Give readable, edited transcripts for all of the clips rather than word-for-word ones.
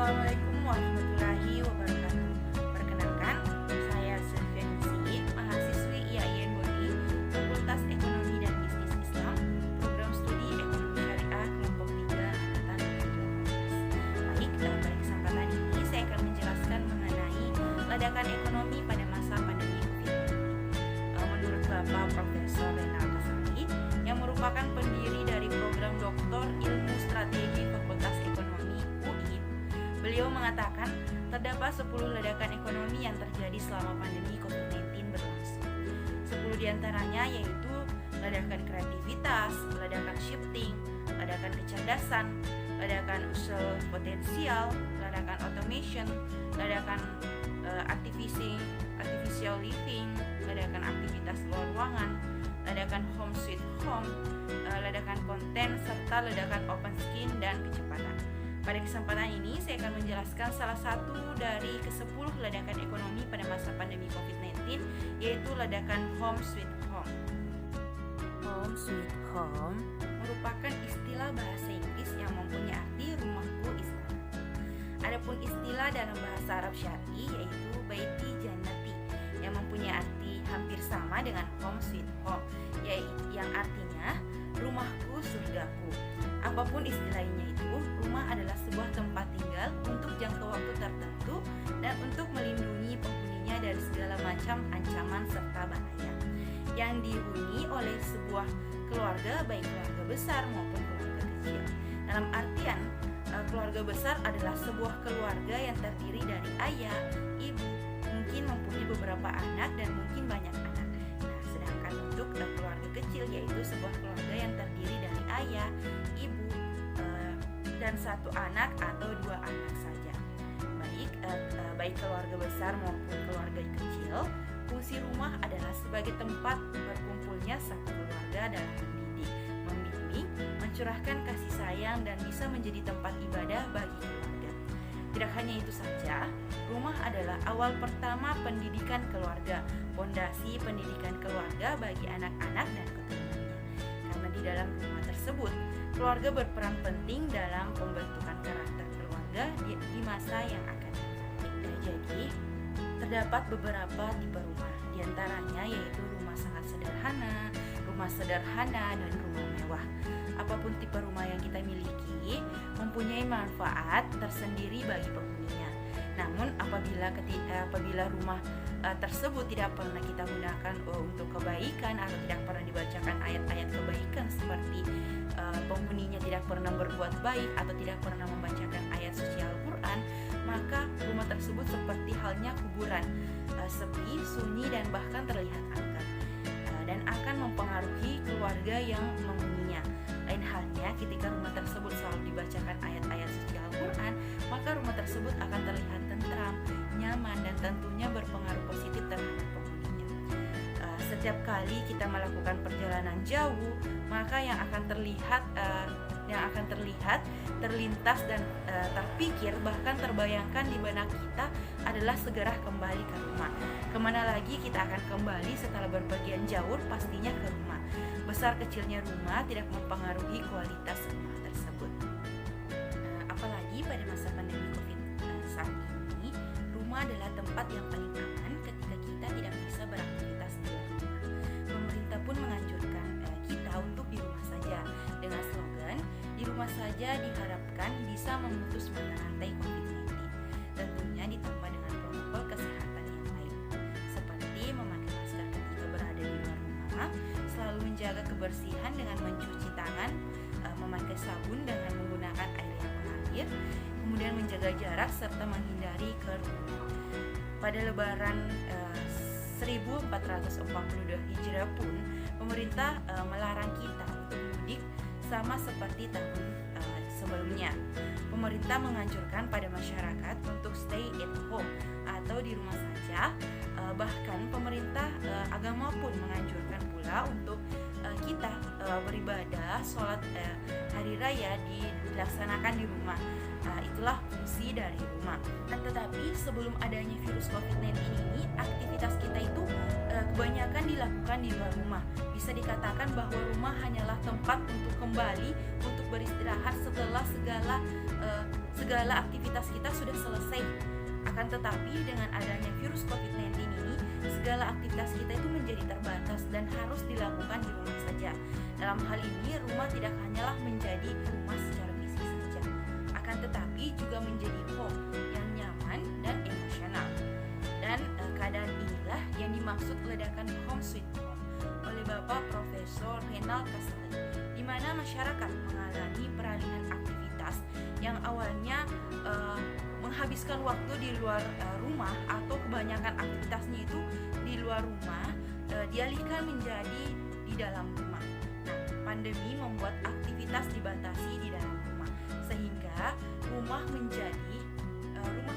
Assalamualaikum warahmatullahi wabarakatuh. Perkenalkan, saya Sylvianisi, mahasiswi IAIN BONI, Fakultas Ekonomi dan Bisnis Islam, Program Studi Ekonomi Syariah Kelompok 3 Angkatan 2018. Baik, pada kesempatan ini saya akan menjelaskan mengenai ledakan ekonomi pada masa pandemi COVID-19. Menurut Bapak Profesor Renal Kasali, yang merupakan pendiri dari program Doktor Ilmu Strategi Fakultas Ekonomi UI, beliau mengatakan terdapat 10 ledakan ekonomi yang terjadi selama pandemi COVID-19 berlangsung. 10 diantaranya yaitu ledakan kreativitas, ledakan shifting, ledakan kecerdasan, ledakan usul potensial, ledakan automation, ledakan artificial living, ledakan aktivitas luar ruangan, ledakan home sweet home, ledakan konten, serta ledakan open skin dan kecepatan. Pada kesempatan ini saya akan menjelaskan salah satu dari ke-10 ledakan ekonomi pada masa pandemi COVID-19, yaitu ledakan home sweet home. Home sweet home merupakan istilah bahasa Inggris yang mempunyai arti rumahku istana. Adapun istilah dalam bahasa Arab Syar'i yaitu baiti jannati, yang mempunyai arti hampir sama dengan home sweet home, yang artinya rumahku surgaku. Apapun istilahnya itu, rumah adalah sebuah tempat tinggal untuk jangka waktu tertentu dan untuk melindungi penghuninya dari segala macam ancaman serta bahaya, yang dihuni oleh sebuah keluarga, baik keluarga besar maupun keluarga kecil. Dalam artian, keluarga besar adalah sebuah keluarga yang terdiri dari ayah, ibu, mungkin mempunyai beberapa anak dan mungkin banyak anak. Nah, sedangkan untuk keluarga kecil yaitu sebuah keluarga yang terdiri dari ayah, ibu, dan satu anak atau 2 anak saja. Baik keluarga besar maupun keluarga kecil, fungsi rumah adalah sebagai tempat berkumpulnya satu keluarga dalam mendidik, membimbing, mencurahkan kasih sayang, dan bisa menjadi tempat ibadah bagi keluarga. Tidak hanya itu saja, rumah adalah awal pertama pendidikan keluarga, fondasi pendidikan keluarga bagi anak-anak dan keturunannya. Karena di dalam rumah tersebut, keluarga berperan penting dalam pembentukan karakter keluarga di masa yang akan datang. Jadi, terdapat beberapa tipe rumah, diantaranya yaitu rumah sangat sederhana, rumah sederhana, dan rumah mewah. Apapun tipe rumah yang kita miliki mempunyai manfaat tersendiri bagi penghuninya. Namun apabila rumah tersebut tidak pernah kita gunakan untuk kebaikan atau tidak pernah dibacakan ayat-ayat kebaikan seperti penghuninya tidak pernah berbuat baik atau tidak pernah membacakan ayat suci Al-Quran, maka rumah tersebut seperti halnya kuburan, sepi, sunyi, dan bahkan terlihat angker, dan akan mempengaruhi keluarga yang menghuninya. Lain halnya ketika rumah tersebut selalu dibacakan ayat-ayat suci Al-Quran, maka rumah tersebut akan terlihat tentram, nyaman, dan tentunya berpengaruh positif terhadap penghuninya. Setiap kali kita melakukan perjalanan jauh, maka yang akan terlihat, terlintas, dan terpikir, bahkan terbayangkan di benak kita adalah segera kembali ke rumah. Kemana lagi kita akan kembali setelah berpergian jauh? Pastinya ke rumah. Besar kecilnya rumah tidak mempengaruhi kualitas rumah tersebut. Apalagi pada masa pandemi COVID saat ini, rumah adalah tempat yang paling aman ketika kita tidak bisa beraktivitas di luar rumah. Pemerintah pun menganjurkan kita untuk di rumah saja dengan slogan "Di rumah saja" diharapkan bisa memutus mata rantai COVID-19. Tentunya ditambah dengan protokol kesehatan yang baik, seperti memakai masker ketika berada di luar rumah, selalu menjaga kebersihan dengan mencuci tangan, memakai sabun dengan menggunakan air yang mengalir, kemudian menjaga jarak serta menghindari kerumun. Pada Lebaran 1442 Hijrah pun, pemerintah melarang kita untuk mudik sama seperti tahun sebelumnya. Pemerintah menganjurkan pada masyarakat untuk stay at home atau di rumah saja. Bahkan pemerintah agama pun menganjurkan pula untuk kita beribadah, sholat hari raya dilaksanakan di rumah. Itulah fungsi dari rumah. Tetapi sebelum adanya virus COVID-19 ini, aktivitas kita itu kebanyakan dilakukan di luar rumah. Bisa dikatakan bahwa rumah hanyalah tempat untuk kembali, untuk beristirahat setelah segala segala aktivitas kita sudah selesai. Akan tetapi dengan adanya virus COVID-19 ini, segala aktivitas kita itu menjadi terbatas dan harus dilakukan di rumah saja. Dalam hal ini, rumah tidak hanyalah menjadi rumah secara fisik saja, akan tetapi juga menjadi home yang nyaman dan emosional. Dan keadaan inilah yang dimaksud ledakan home sweet home oleh Bapak Profesor Renald Casali, di mana masyarakat mengalami peralihan aktivitas yang awalnya menghabiskan waktu di luar rumah atau kebanyakan aktivitasnya itu di luar rumah, dialihkan menjadi di dalam rumah. Nah, pandemi membuat aktivitas dibatasi di dalam rumah, sehingga rumah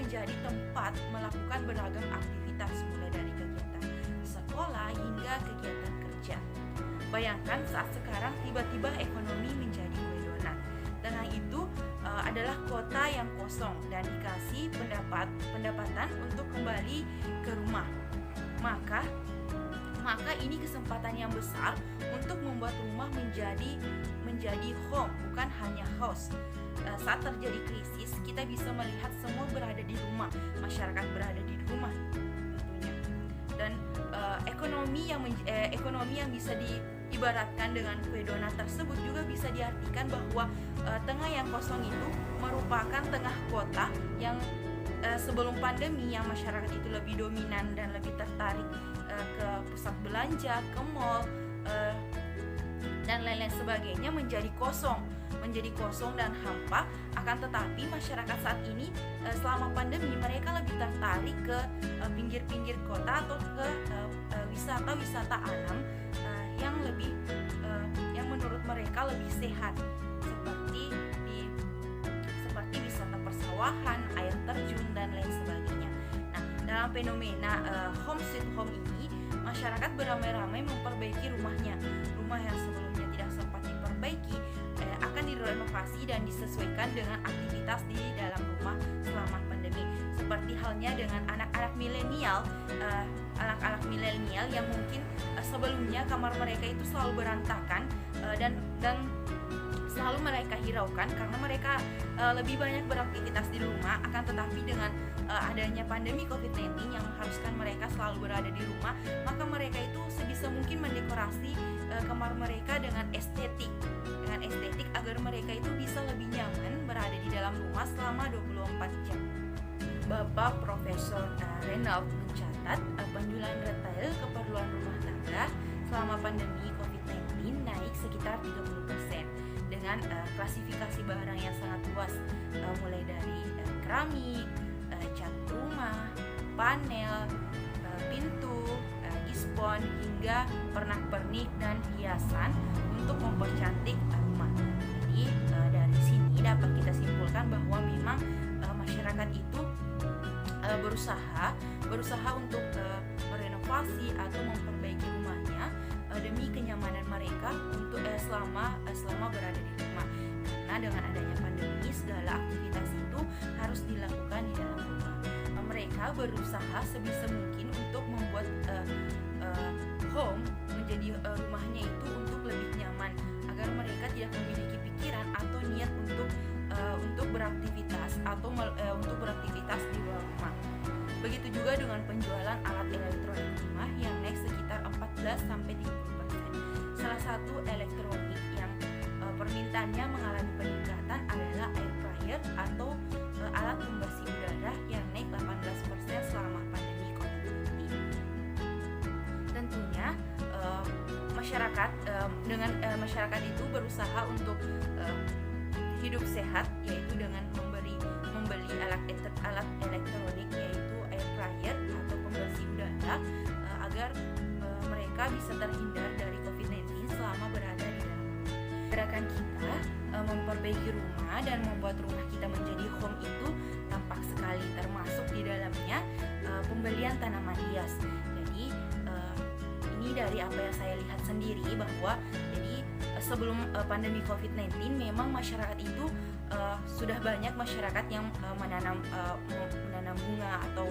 menjadi tempat melakukan beragam aktivitas, mulai dari kegiatan sekolah hingga kegiatan kerja. Bayangkan saat sekarang tiba-tiba ekonomi menjadi kuedona. Tengah itu adalah kota yang kosong dan dikasih pendapatan untuk kembali ke rumah. Maka ini kesempatan yang besar untuk membuat rumah menjadi home, bukan hanya house. Saat terjadi krisis, kita bisa melihat semua berada di rumah, masyarakat berada di rumah tentunya. Dan ekonomi yang bisa diibaratkan dengan kuedona tersebut juga bisa diartikan bahwa tengah yang kosong itu merupakan tengah kota yang sebelum pandemi, yang masyarakat itu lebih dominan dan lebih tertarik ke pusat belanja, ke mall, dan lain-lain sebagainya, menjadi kosong dan hampa. Akan tetapi masyarakat saat ini selama pandemi mereka lebih tertarik ke pinggir-pinggir kota atau ke wisata alam yang menurut mereka lebih sehat, seperti wisata persawahan, air terjun dan lain sebagainya. Nah, dalam fenomena home sweet home ini, masyarakat beramai-ramai memperbaiki rumahnya. Rumah yang sebelumnya tidak sempat diperbaiki akan direnovasi dan disesuaikan dengan aktivitas di dalam rumah selama pandemi. Seperti halnya dengan anak-anak milenial yang mungkin sebelumnya kamar mereka itu selalu berantakan dan selalu mereka hiraukan karena mereka lebih banyak beraktivitas di rumah. Akan tetapi dengan adanya pandemi COVID-19 yang mengharuskan mereka selalu berada di rumah, maka mereka itu sebisa mungkin mendekorasi kamar mereka dengan estetik agar mereka itu bisa lebih nyaman berada di dalam rumah selama 24 jam. Bapak Profesor Renald mencatat penjualan retail keperluan rumah tangga selama pandemi COVID-19 naik sekitar 30% dengan klasifikasi barang yang sangat luas, mulai dari keramik, cat rumah, panel, pintu, dispon hingga pernak-pernik dan hiasan untuk mempercantik rumah. Jadi dari sini dapat kita simpulkan bahwa memang masyarakat itu berusaha untuk merenovasi atau memperbaiki rumahnya demi kenyamanan mereka untuk selama berada di rumah. Karena dengan adanya pandemi, segala aktivitas itu harus dilakukan di dalam rumah. Mereka berusaha sebisa mungkin untuk membuat home menjadi rumahnya itu untuk lebih nyaman, agar mereka tidak memiliki pikiran atau niat untuk beraktivitas untuk beraktivitas di luar rumah. Begitu juga dengan penjualan alat elektronik rumah yang naik sekitar 14-30%. Salah satu elektronik yang permintaannya mengalami peningkatan adalah air fryer atau alat pembersih udara yang naik 18% selama pandemi COVID-19. Tentunya masyarakat itu berusaha untuk hidup sehat, yaitu dengan membeli alat elektronik, yaitu air fryer atau pembersih udara, agar mereka bisa terhindar dari COVID-19 selama berada di dalam rumah. Gerakan kita memperbaiki rumah dan membuat rumah kita menjadi home itu tampak sekali, termasuk di dalamnya pembelian tanaman hias. Jadi ini dari apa yang saya lihat sendiri, bahwa jadi sebelum pandemi COVID-19 memang masyarakat itu sudah banyak masyarakat yang menanam bunga atau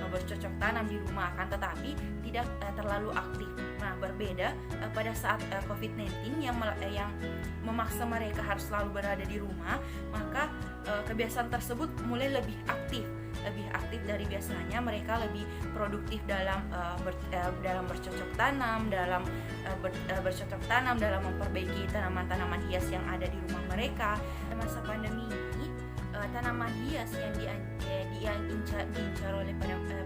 bercocok tanam di rumah, akan tetapi tidak terlalu aktif. Nah, berbeda pada saat COVID-19 yang memaksa mereka harus selalu berada di rumah, maka kebiasaan tersebut mulai lebih aktif dari biasanya. Mereka lebih produktif dalam bercocok tanam, bercocok tanam, dalam memperbaiki tanaman-tanaman hias yang ada di rumah mereka. Pada masa pandemi ini, tanaman hias yang diincar oleh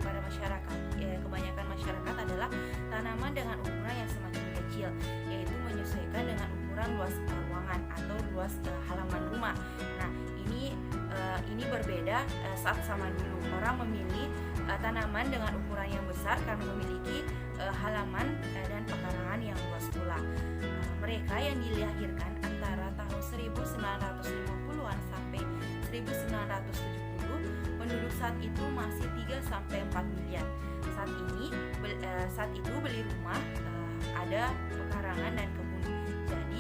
para masyarakat, kebanyakan masyarakat adalah tanaman dengan ukuran yang semakin kecil, yaitu menyesuaikan dengan ukuran luas ruangan atau luas halaman rumah. Nah, ini berbeda saat zaman dulu. Orang memilih tanaman dengan ukuran yang besar karena memiliki halaman dan pekarangan yang luas pula. Mereka yang dilahirkan antara tahun 1950-an sampai 1970, penduduk saat itu masih 3-4 miliar. Saat itu beli rumah, ada pekarangan dan kebun. Jadi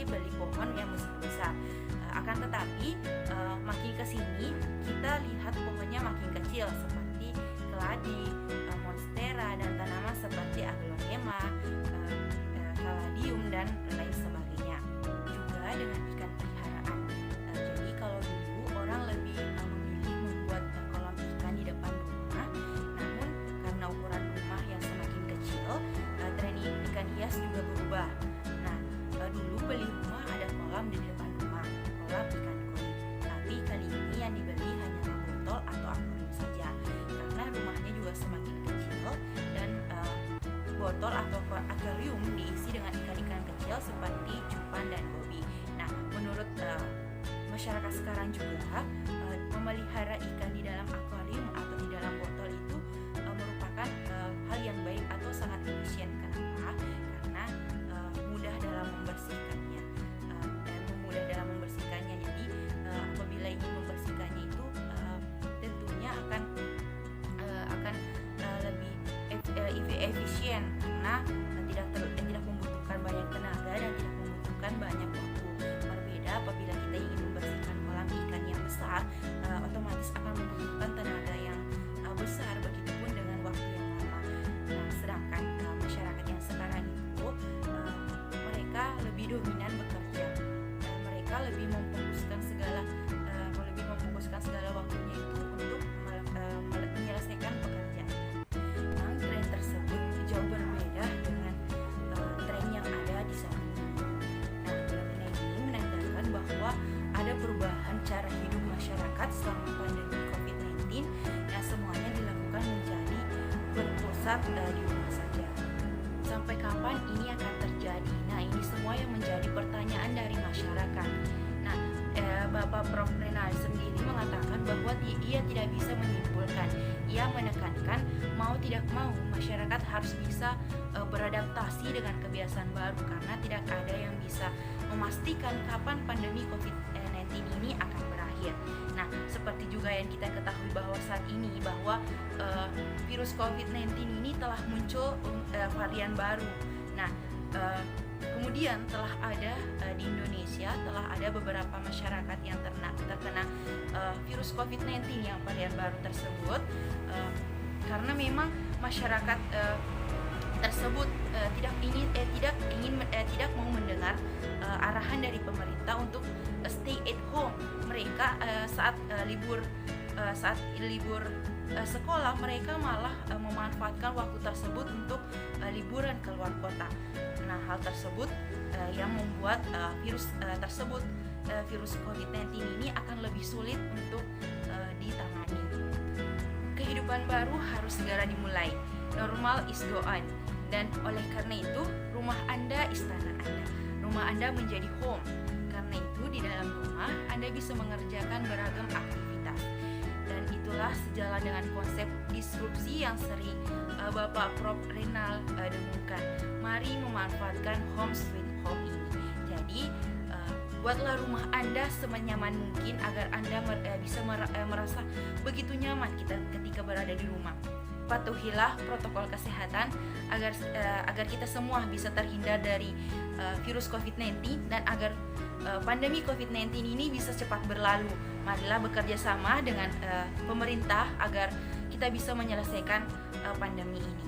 beli pohon yang besar-besar. Akan tetapi makin kesini kita lihat pohonnya makin kecil, seperti keladi, monstera, dan tanaman seperti aglonema, caladium, dan lain sebagainya. Juga dengan ikan peliharaan. Jadi kalau dulu orang lebih memilih membuat kolam ikan di depan rumah, namun karena ukuran rumah yang semakin kecil, tren ikan hias juga berubah. Nah, dulu beli rumah ada kolam di depan rumah, kolam ikan koi. Tapi kali ini yang dibeli hanya botol atau akuarium saja, karena rumahnya juga semakin kecil, dan botol atau akuarium diisi dengan ikan-ikan kecil seperti cupang dan gobi. Nah, menurut masyarakat sekarang juga memelihara ikan di dalam akuarium atau di dalam botol itu merupakan hal yang baik atau sangat efisien. Kenapa? Karena mudah dalam membersihkannya. Jadi apabila ingin membersihkannya itu tentunya akan lebih efisien, karena tidak membutuhkan banyak tenaga dan tidak membutuhkan banyak waktu. Berbeda apabila kita ingin membersihkan kolam ikan yang besar, otomatis akan membutuhkan tenaga yang besar, begitupun dengan waktu yang lama. Nah, sedangkan masyarakat yang sekarang itu mereka lebih dominan bekerja. Mereka lebih memfokuskan segala waktunya itu untuk menyelesaikan pekerjaannya. Memang tren tersebut jauh berbeda dengan tren yang ada di zaman dulu. Nah, fenomena ini menandakan bahwa ada perubahan cara hidup masyarakat selama pandemi COVID-19 yang semuanya dilakukan menjadi berpusat di rumah saja. Sampai kapan ini akan terjadi? Nah, ini semua yang menjadi pertanyaan dari masyarakat. Nah, Bapak Prof. Renal sendiri mengatakan bahwa ia tidak bisa menyimpulkan. Ia menekankan mau tidak mau masyarakat harus bisa beradaptasi dengan kebiasaan baru, karena tidak ada yang bisa memastikan kapan pandemi COVID-19 ini akan berakhir. Nah, seperti juga yang kita ketahui bahwa saat ini bahwa virus COVID-19 ini telah muncul varian baru. Nah, kemudian telah ada di Indonesia beberapa masyarakat yang terkena virus COVID-19 yang varian baru tersebut, karena memang masyarakat tersebut tidak mau mendengar arahan dari pemerintah untuk stay at home. Mereka saat libur sekolah, mereka malah memanfaatkan waktu tersebut untuk liburan ke luar kota. Nah, hal tersebut yang membuat virus COVID-19 ini akan lebih sulit untuk ditangani. Kehidupan baru harus segera dimulai. Normal is go on. Dan oleh karena itu, rumah Anda istana Anda. Rumah Anda menjadi home. Karena itu, di dalam rumah Anda bisa mengerjakan beragam aktivitas. Dan itulah sejalan dengan konsep disrupsi yang sering Bapak Prof. Renal dengungkan. Mari memanfaatkan home sweet home ini. Jadi, buatlah rumah Anda senyaman mungkin agar Anda bisa merasa begitu nyaman ketika berada di rumah. Patuhilah protokol kesehatan agar kita semua bisa terhindar dari virus COVID-19 dan agar pandemi COVID-19 ini bisa cepat berlalu. Marilah bekerja sama dengan pemerintah agar kita bisa menyelesaikan pandemi ini.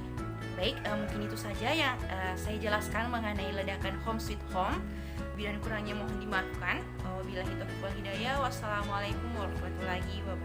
Baik, mungkin itu saja yang saya jelaskan mengenai ledakan Home Sweet Home. Bila kurangnya mohon dimaafkan. Wabillahi taufiq wal hidayah. Wassalamualaikum warahmatullahi wabarakatuh.